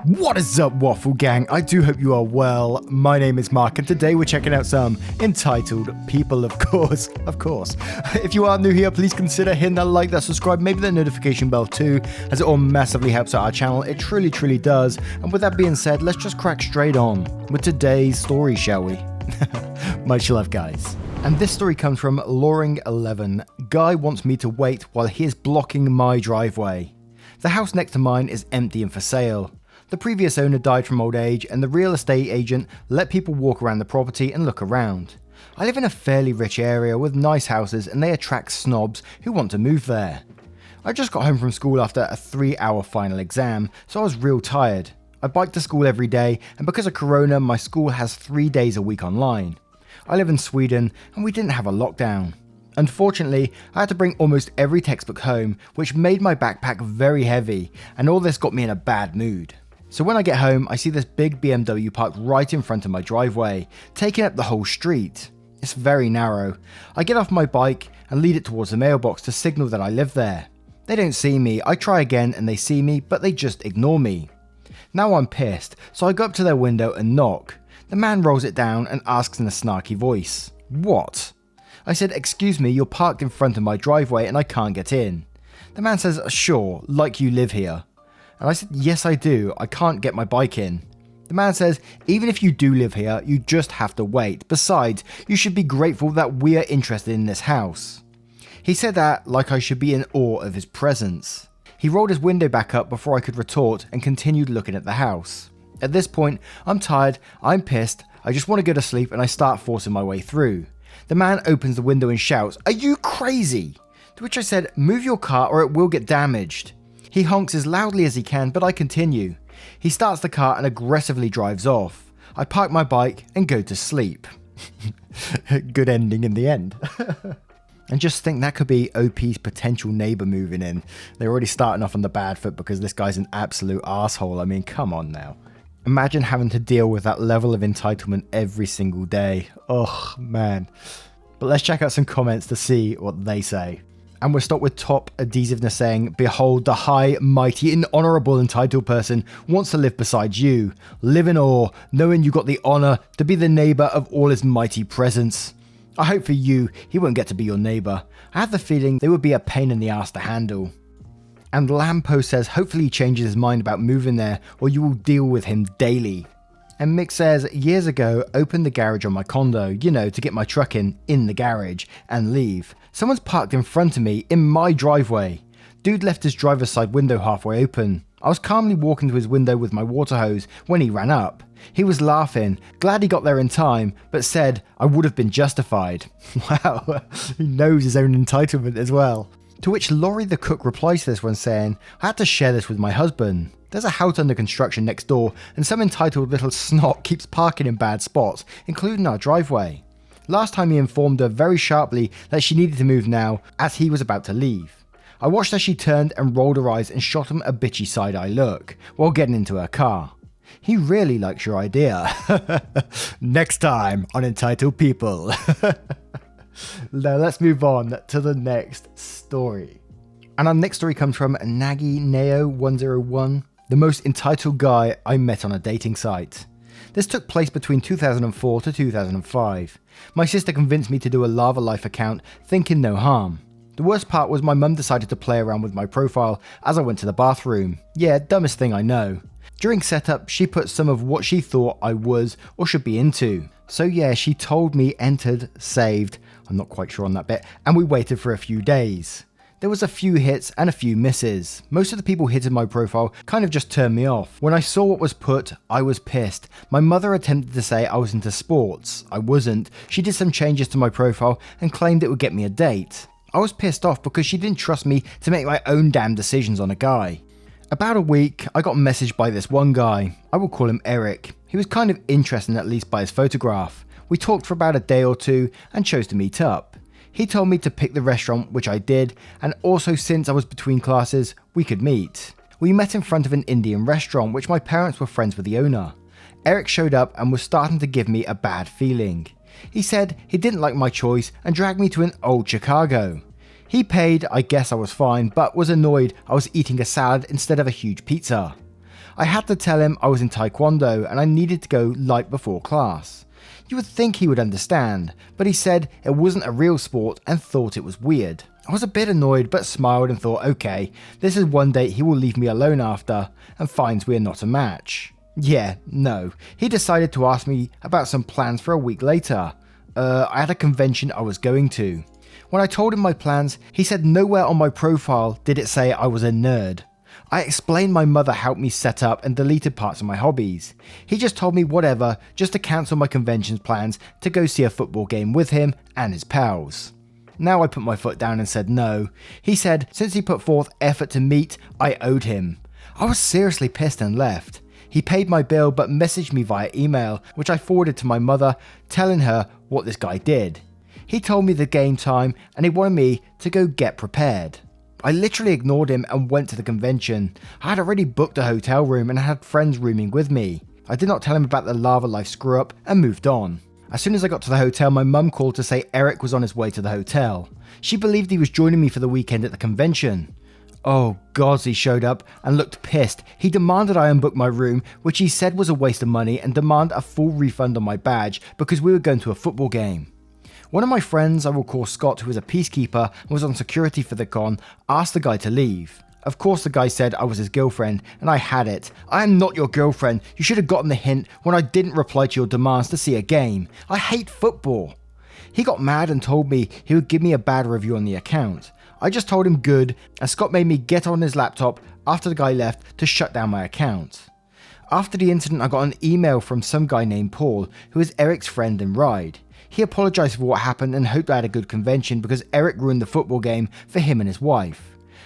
What is up, Waffle Gang? I do hope you are well. My name is Mark, and today we're checking out some entitled people, of course. If you are new here, please consider hitting that like, that subscribe, maybe the notification bell too, as it all massively helps out our channel. It truly, truly does. And with that being said, let's just crack straight on with today's story, shall we? Much love, guys. And this story comes from Loring11. Guy wants me to wait while he is blocking my driveway. The house next to mine is empty and for sale. The previous owner died from old age, and the real estate agent let people walk around the property and look around. I live in a fairly rich area with nice houses, and they attract snobs who want to move there. I just got home from school after a 3-hour final exam, so I was real tired. I bike to school every day, and because of Corona, my school has 3 days a week online. I live in Sweden, and we didn't have a lockdown. Unfortunately, I had to bring almost every textbook home, which made my backpack very heavy, and all this got me in a bad mood. So when I get home, I see this big BMW parked right in front of my driveway, taking up the whole street. It's very narrow. I get off my bike and lead it towards the mailbox to signal that I live there. They don't see me. I try again and they see me, but they just ignore me. Now I'm pissed, so I go up to their window and knock. The man rolls it down and asks in a snarky voice, "What?" I said, "Excuse me, you're parked in front of my driveway and I can't get in." The man says, "Sure, like you live here." And I said, "Yes, I do. I can't get my bike in." The man says, "Even if you do live here, you just have to wait. Besides, you should be grateful that we are interested in this house." He said that like I should be in awe of his presence. He rolled his window back up before I could retort and continued looking at the house. At this point, I'm tired, I'm pissed, I just want to go to sleep, and I start forcing my way through. The man opens the window and shouts, "Are you crazy?" To which I said, "Move your car or it will get damaged." He honks as loudly as he can, but I continue. He starts the car and aggressively drives off. I park my bike and go to sleep. Good ending in the end. And just think that could be OP's potential neighbor moving in. They're already starting off on the bad foot because this guy's an absolute asshole. I mean, come on now. Imagine having to deal with that level of entitlement every single day. Oh, man. But let's check out some comments to see what they say. And we'll start with Top Adhesiveness saying, "Behold, the high, mighty, and honourable entitled person wants to live beside you. Live in awe, knowing you got the honour to be the neighbour of all his mighty presence. I hope for you, he won't get to be your neighbour. I have the feeling they would be a pain in the ass to handle." And Lampo says, "Hopefully he changes his mind about moving there, or you will deal with him daily." And Mick says, "Years ago, opened the garage on my condo, to get my truck in the garage, and leave. Someone's parked in front of me, in my driveway. Dude left his driver's side window halfway open. I was calmly walking to his window with my water hose when he ran up. He was laughing, glad he got there in time, but said I would have been justified." Wow, he knows his own entitlement as well. To which Laurie the cook replies to this one saying, "I had to share this with my husband. There's a house under construction next door, and some entitled little snot keeps parking in bad spots, including our driveway. Last time he informed her very sharply that she needed to move now, as he was about to leave. I watched as she turned and rolled her eyes and shot him a bitchy side-eye look, while getting into her car. He really likes your idea." Next time on Entitled People. Now let's move on to the next story. And our next story comes from Nagi Neo 101. The most entitled guy I met on a dating site. This took place between 2004 to 2005. My sister convinced me to do a Lava Life account, thinking no harm. The worst part was my mum decided to play around with my profile as I went to the bathroom. Yeah, dumbest thing I know. During setup, she put some of what she thought I was or should be into. So yeah, she told me entered, saved, I'm not quite sure on that bit, and we waited for a few days. There was a few hits and a few misses. Most of the people hitting my profile kind of just turned me off. When I saw what was put, I was pissed. My mother attempted to say I was into sports. I wasn't. She did some changes to my profile and claimed it would get me a date. I was pissed off because she didn't trust me to make my own damn decisions on a guy. About a week, I got messaged by this one guy. I will call him Eric. He was kind of interesting, at least by his photograph. We talked for about a day or two and chose to meet up. He told me to pick the restaurant, which I did, and also since I was between classes, we could meet. We met in front of an Indian restaurant, which my parents were friends with the owner. Eric showed up and was starting to give me a bad feeling. He said he didn't like my choice and dragged me to an old Chicago. He paid, I guess I was fine, but was annoyed I was eating a salad instead of a huge pizza. I had to tell him I was in Taekwondo and I needed to go light before class. You would think he would understand, but he said it wasn't a real sport and thought it was weird. I was a bit annoyed but smiled and thought, okay, this is one date he will leave me alone after and finds we are not a match. Yeah, no. He decided to ask me about some plans for a week later. I had a convention I was going to. When I told him my plans, he said nowhere on my profile did it say I was a nerd. I explained my mother helped me set up and deleted parts of my hobbies. He just told me whatever, just to cancel my convention's plans to go see a football game with him and his pals. Now I put my foot down and said no. He said since he put forth effort to meet, I owed him. I was seriously pissed and left. He paid my bill but messaged me via email, which I forwarded to my mother, telling her what this guy did. He told me the game time and he wanted me to go get prepared. I literally ignored him and went to the convention. I had already booked a hotel room and I had friends rooming with me. I did not tell him about the lava life screw up and moved on. As soon as I got to the hotel, my mum called to say Eric was on his way to the hotel. She believed he was joining me for the weekend at the convention. Oh god, he showed up and looked pissed. He demanded I unbook my room, which he said was a waste of money, and demand a full refund on my badge because we were going to a football game. One of my friends, I will call Scott, who is a peacekeeper and was on security for the con, asked the guy to leave. Of course the guy said I was his girlfriend, and I had it. I am not your girlfriend. You should have gotten the hint when I didn't reply to your demands to see a game. I hate football. He got mad and told me he would give me a bad review on the account. I just told him good, and Scott made me get on his laptop after the guy left to shut down my account. After the incident, I got an email from some guy named Paul, who is Eric's friend and ride. He apologized for what happened and hoped I had a good convention because Eric ruined the football game for him and his wife.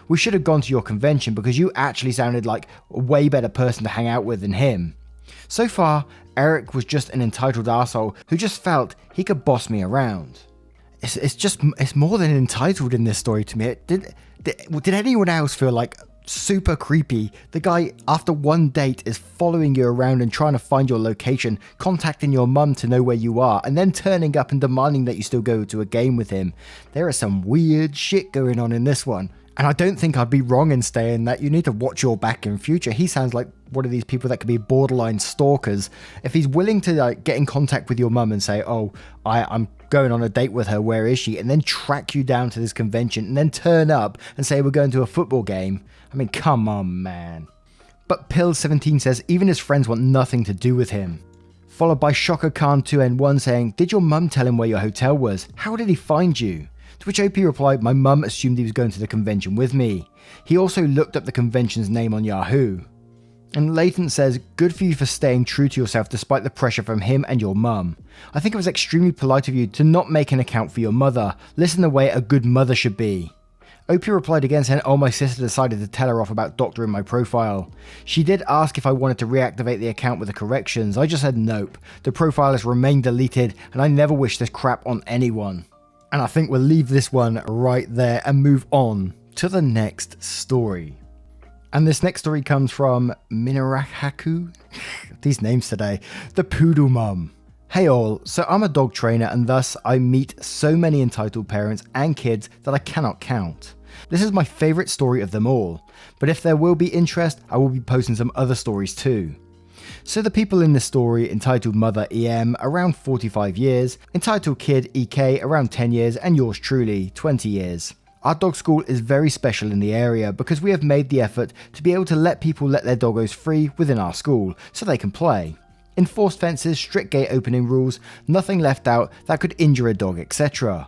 We should have gone to your convention because you actually sounded like a way better person to hang out with than him. So far, Eric was just an entitled arsehole who just felt he could boss me around. It's more than entitled in this story to me. Did anyone else feel like super creepy? The guy, after one date, is following you around and trying to find your location, contacting your mum to know where you are, and then turning up and demanding that you still go to a game with him. There is some weird shit going on in this one. And I don't think I'd be wrong in saying that you need to watch your back in future. He sounds like one of these people that could be borderline stalkers. If he's willing to get in contact with your mum and say, oh, I'm going on a date with her, where is she? And then track you down to this convention and then turn up and say we're going to a football game. I mean, come on, man. But Pill17 says even his friends want nothing to do with him. Followed by Shocker Khan 2N1 saying, did your mum tell him where your hotel was? How did he find you? To which OP replied, my mum assumed he was going to the convention with me. He also looked up the convention's name on Yahoo. And Latent says, good for you for staying true to yourself despite the pressure from him and your mum. I think it was extremely polite of you to not make an account for your mother. Listen the way a good mother should be. OP replied again saying, oh, my sister decided to tell her off about doctoring my profile. She did ask if I wanted to reactivate the account with the corrections. I just said nope. The profile has remained deleted and I never wish this crap on anyone. And I think we'll leave this one right there and move on to the next story. And this next story comes from Minarahaku. These names today. The Poodle Mum. Hey all, so I'm a dog trainer and thus I meet so many entitled parents and kids that I cannot count. This is my favourite story of them all, but if there will be interest, I will be posting some other stories too. So the people in this story, entitled Mother EM, around 45 years, entitled Kid EK, around 10 years, and yours truly, 20 years. Our dog school is very special in the area because we have made the effort to be able to let people let their doggos free within our school so they can play. Enforced fences, strict gate opening rules, nothing left out that could injure a dog, etc.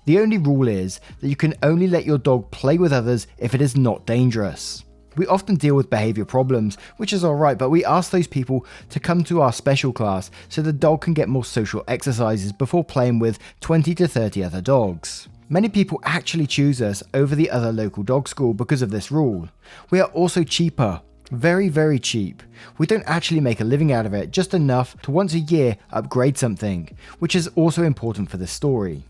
The only rule is that you can only let your dog play with others if it is not dangerous. We often deal with behaviour problems, which is alright, but we ask those people to come to our special class so the dog can get more social exercises before playing with 20 to 30 other dogs. Many people actually choose us over the other local dog school because of this rule. We are also cheaper. Very, very cheap. We don't actually make a living out of it, just enough to once a year upgrade something, which is also important for this story.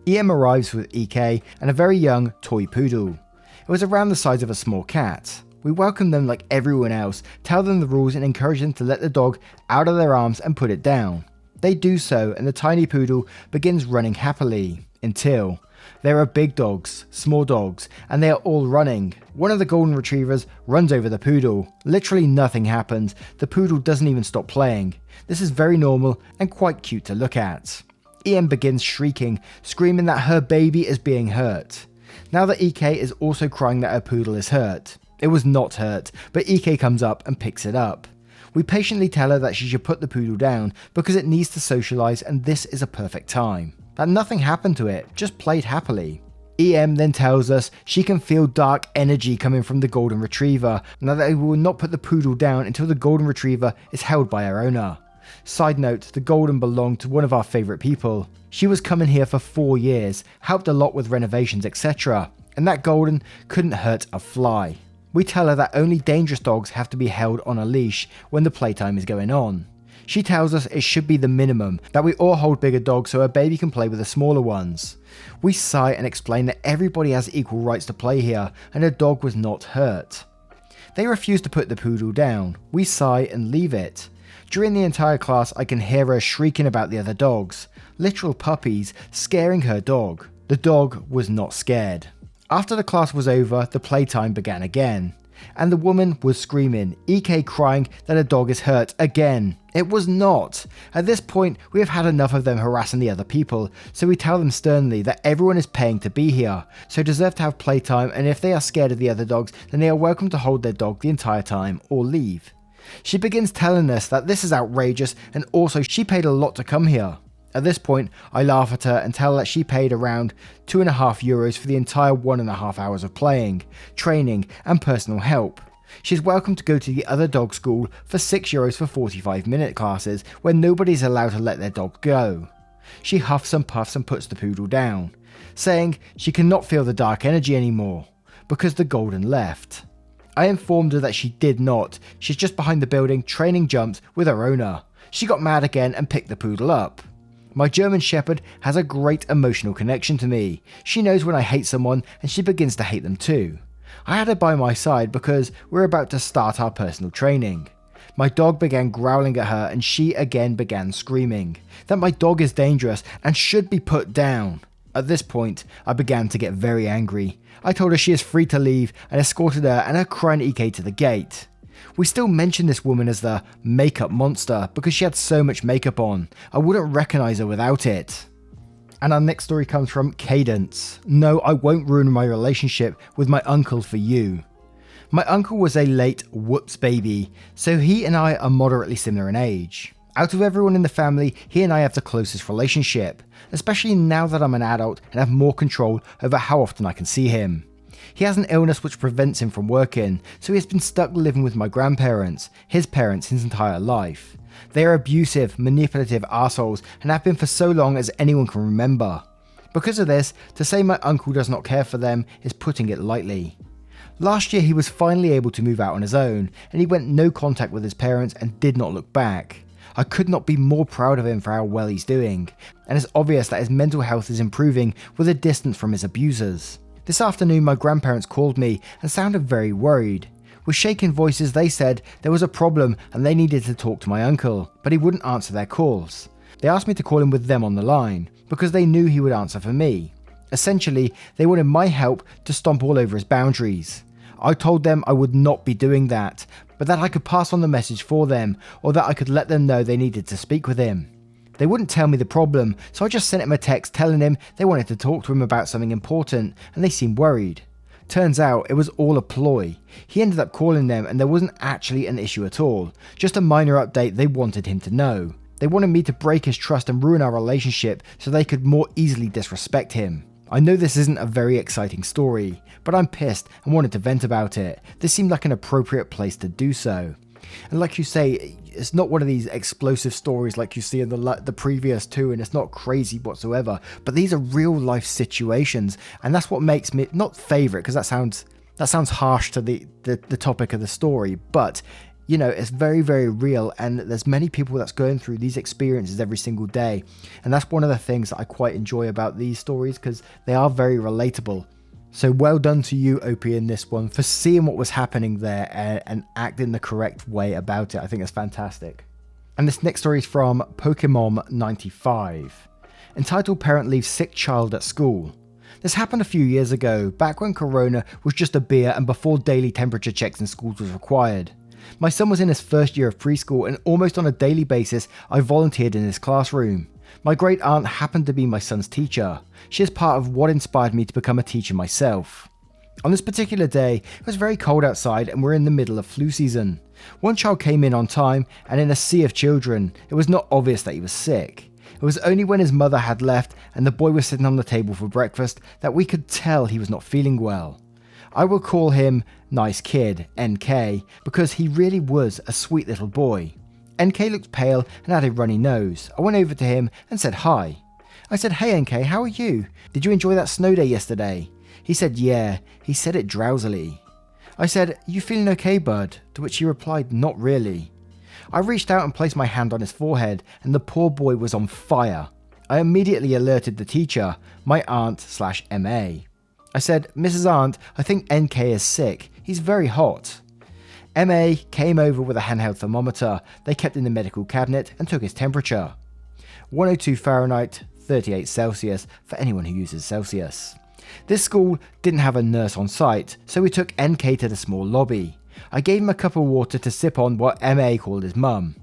EM arrives with EK and a very young toy poodle. It was around the size of a small cat. We welcome them like everyone else, tell them the rules and encourage them to let the dog out of their arms and put it down. They do so and the tiny poodle begins running happily, until There are big dogs, small dogs, and they are all running. One of the golden retrievers runs over the poodle. Literally nothing happens. The poodle doesn't even stop playing. This is very normal and quite cute to look at. EM begins shrieking, screaming that her baby is being hurt. Now that EK is also crying that her poodle is hurt. It was not hurt, but EK comes up and picks it up. We patiently tell her that she should put the poodle down because it needs to socialise and this is a perfect time. That nothing happened to it, just played happily. EM then tells us she can feel dark energy coming from the golden retriever, and that they will not put the poodle down until the golden retriever is held by her owner. Side note, the golden belonged to one of our favourite people. She was coming here for 4 years, helped a lot with renovations, etc. And that golden couldn't hurt a fly. We tell her that only dangerous dogs have to be held on a leash when the playtime is going on. She tells us it should be the minimum, that we all hold bigger dogs so her baby can play with the smaller ones. We sigh and explain that everybody has equal rights to play here and her dog was not hurt. They refuse to put the poodle down. We sigh and leave it. During the entire class I can hear her shrieking about the other dogs, literal puppies, scaring her dog. The dog was not scared. After the class was over, the playtime began again, and the woman was screaming, EK crying that her dog is hurt again. It was not. At this point, we have had enough of them harassing the other people, so we tell them sternly that everyone is paying to be here, so deserve to have playtime, and if they are scared of the other dogs, then they are welcome to hold their dog the entire time or leave. She begins telling us that this is outrageous and also she paid a lot to come here. At this point, I laugh at her and tell her that she paid around €2.50 for the entire 1.5 hours of playing, training and personal help. She's welcome to go to the other dog school for €6 for 45-minute classes where nobody's allowed to let their dog go. She huffs and puffs and puts the poodle down, saying she cannot feel the dark energy anymore because the golden left. I informed her that she did not, she's just behind the building training jumps with her owner. She got mad again and picked the poodle up. My German Shepherd has a great emotional connection to me. She knows when I hate someone and she begins to hate them too. I had her by my side because we're about to start our personal training. My dog began growling at her and she again began screaming that my dog is dangerous and should be put down. At this point, I began to get very angry. I told her she is free to leave and escorted her and her crying EK to the gate. We still mention this woman as the makeup monster because she had so much makeup on. I wouldn't recognise her without it. And our next story comes from Cadence. No, I won't ruin my relationship with my uncle for you. My uncle was a late whoops baby, so he and I are moderately similar in age. Out of everyone in the family, he and I have the closest relationship, especially now that I'm an adult and have more control over how often I can see him. He has an illness which prevents him from working, so he has been stuck living with my grandparents, his parents, his entire life. They are abusive, manipulative assholes and have been for so long as anyone can remember. Because of this, to say my uncle does not care for them is putting it lightly. Last year he was finally able to move out on his own, and he went no contact with his parents and did not look back. I could not be more proud of him for how well he's doing, and it's obvious that his mental health is improving with a distance from his abusers. This afternoon my grandparents called me and sounded very worried. With shaken voices they said there was a problem and they needed to talk to my uncle, but he wouldn't answer their calls. They asked me to call him with them on the line, because they knew he would answer for me. Essentially, they wanted my help to stomp all over his boundaries. I told them I would not be doing that, but that I could pass on the message for them, or that I could let them know they needed to speak with him. They wouldn't tell me the problem, so I just sent him a text telling him they wanted to talk to him about something important, and they seemed worried. Turns out it was all a ploy. He ended up calling them and there wasn't actually an issue at all, just a minor update they wanted him to know. They wanted me to break his trust and ruin our relationship so they could more easily disrespect him. I know this isn't a very exciting story, but I'm pissed and wanted to vent about it. This seemed like an appropriate place to do so. And like you say, it's not one of these explosive stories like you see in the previous two, and it's not crazy whatsoever, but these are real life situations, and that's what makes me not favorite, because that sounds harsh to the topic of the story, but you know, it's very, very real, and there's many people that's going through these experiences every single day, and that's one of the things that I quite enjoy about these stories, because they are very relatable. So well done to you, Opie, in this one, for seeing what was happening there and acting the correct way about it. I think it's fantastic. And this next story is from Pokemon 95, entitled Parent Leaves Sick Child at School. This happened a few years ago, back when Corona was just a beer and before daily temperature checks in schools was required. My son was in his first year of preschool and almost on a daily basis I volunteered in his classroom. My great aunt happened to be my son's teacher. She is part of what inspired me to become a teacher myself. On this particular day, it was very cold outside and we're in the middle of flu season. One child came in on time, and in a sea of children, it was not obvious that he was sick. It was only when his mother had left and the boy was sitting on the table for breakfast that we could tell he was not feeling well. I will call him Nice Kid, NK, because he really was a sweet little boy. NK looked pale and had a runny nose. I went over to him and said hi. I said, "Hey NK, how are you? Did you enjoy that snow day yesterday?" He said, "Yeah." He said it drowsily. I said, "You feeling okay, bud?" To which he replied, "Not really." I reached out and placed my hand on his forehead, and the poor boy was on fire. I immediately alerted the teacher, my aunt/MA. I said, "Mrs. Aunt, I think NK is sick. He's very hot." MA came over with a handheld thermometer they kept in the medical cabinet and took his temperature. 102 Fahrenheit, 38 Celsius for anyone who uses Celsius. This school didn't have a nurse on site, so we took NK to the small lobby. I gave him a cup of water to sip on what MA called his mum.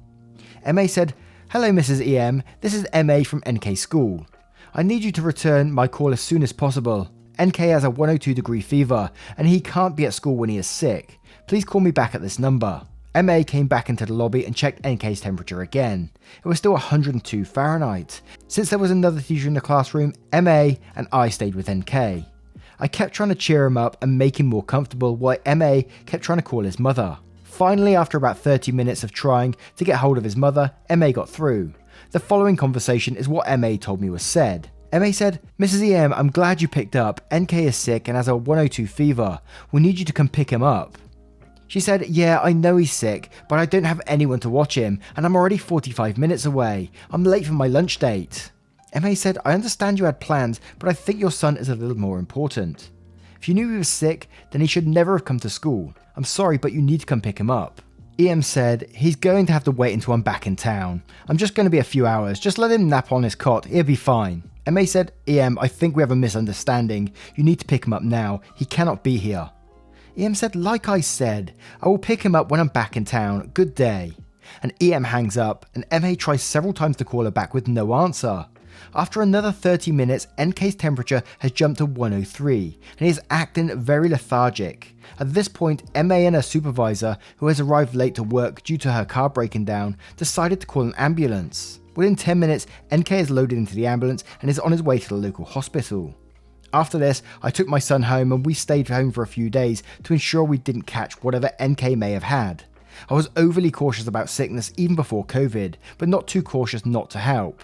MA said, "Hello Mrs. EM, this is MA from NK School. I need you to return my call as soon as possible. NK has a 102-degree fever and he can't be at school when he is sick. Please call me back at this number." MA came back into the lobby and checked NK's temperature again. It was still 102 Fahrenheit. Since there was another teacher in the classroom, MA and I stayed with NK. I kept trying to cheer him up and make him more comfortable while MA kept trying to call his mother. Finally, after about 30 minutes of trying to get hold of his mother, MA got through. The following conversation is what MA told me was said. MA said, "Mrs. EM, I'm glad you picked up. NK is sick and has a 102 fever. We need you to come pick him up." She said, "Yeah, I know he's sick, but I don't have anyone to watch him, and I'm already 45 minutes away. I'm late for my lunch date." MA said, "I understand you had plans, but I think your son is a little more important. If you knew he was sick, then he should never have come to school. I'm sorry, but you need to come pick him up." EM said, "He's going to have to wait until I'm back in town. I'm just going to be a few hours. Just let him nap on his cot. He'll be fine." MA said, "EM, I think we have a misunderstanding. You need to pick him up now. He cannot be here." EM said, "Like I said, I will pick him up when I'm back in town. Good day." And EM hangs up, and MA tries several times to call her back with no answer. After another 30 minutes, NK's temperature has jumped to 103, and he is acting very lethargic. At this point, MA and her supervisor, who has arrived late to work due to her car breaking down, decided to call an ambulance. Within 10 minutes, NK is loaded into the ambulance and is on his way to the local hospital. After this, I took my son home and we stayed home for a few days to ensure we didn't catch whatever NK may have had. I was overly cautious about sickness even before COVID, but not too cautious not to help.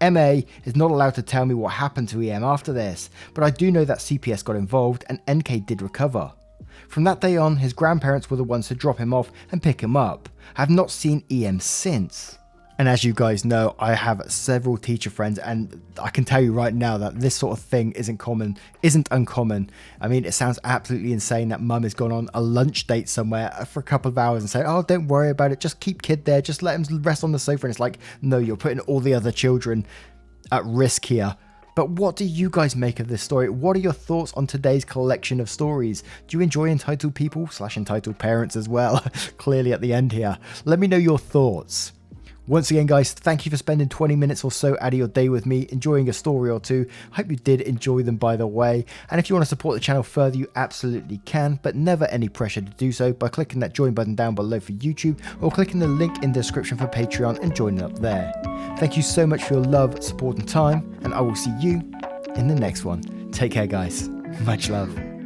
MA is not allowed to tell me what happened to EM after this, but I do know that CPS got involved and NK did recover. From that day on, his grandparents were the ones to drop him off and pick him up. I have not seen EM since. And as you guys know, I have several teacher friends, and I can tell you right now that this sort of thing isn't uncommon. I mean, it sounds absolutely insane that mum has gone on a lunch date somewhere for a couple of hours and said, "Oh, don't worry about it, just keep kid there, just let him rest on the sofa." And it's like, no, you're putting all the other children at risk here. But what do you guys make of this story? What are your thoughts on today's collection of stories? Do you enjoy entitled people / entitled parents as well? Clearly at the end here. Let me know your thoughts. Once again, guys, thank you for spending 20 minutes or so out of your day with me, enjoying a story or two. I hope you did enjoy them, by the way. And if you want to support the channel further, you absolutely can, but never any pressure to do so by clicking that join button down below for YouTube or clicking the link in the description for Patreon and joining up there. Thank you so much for your love, support and time, and I will see you in the next one. Take care, guys. Much love.